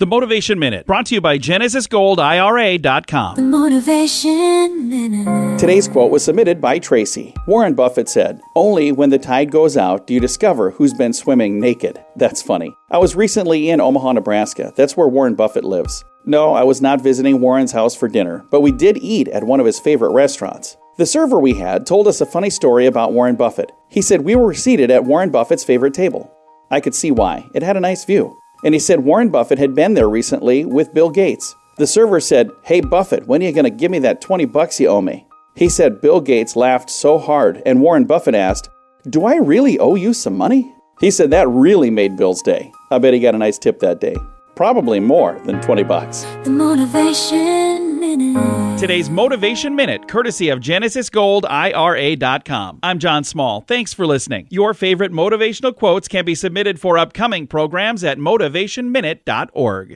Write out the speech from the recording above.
The Motivation Minute, brought to you by GenesisGoldIRA.com. The Motivation Minute. Today's quote was submitted by Tracy. Warren Buffett said, "Only when the tide goes out do you discover who's been swimming naked." That's funny. I was recently in Omaha, Nebraska. That's where Warren Buffett lives. No, I was not visiting Warren's house for dinner, but we did eat at one of his favorite restaurants. The server we had told us a funny story about Warren Buffett. He said we were seated at Warren Buffett's favorite table. I could see why. It had a nice view. And he said Warren Buffett had been there recently with Bill Gates. The server said, "Hey Buffett, when are you going to give me that $20 you owe me?" He said Bill Gates laughed so hard, and Warren Buffett asked, "Do I really owe you some money?" He said that really made Bill's day. I bet he got a nice tip that day. Probably more than $20. The Motivation Minute. Today's Motivation Minute, courtesy of GenesisGoldIRA.com. I'm John Small. Thanks for listening. Your favorite motivational quotes can be submitted for upcoming programs at MotivationMinute.org.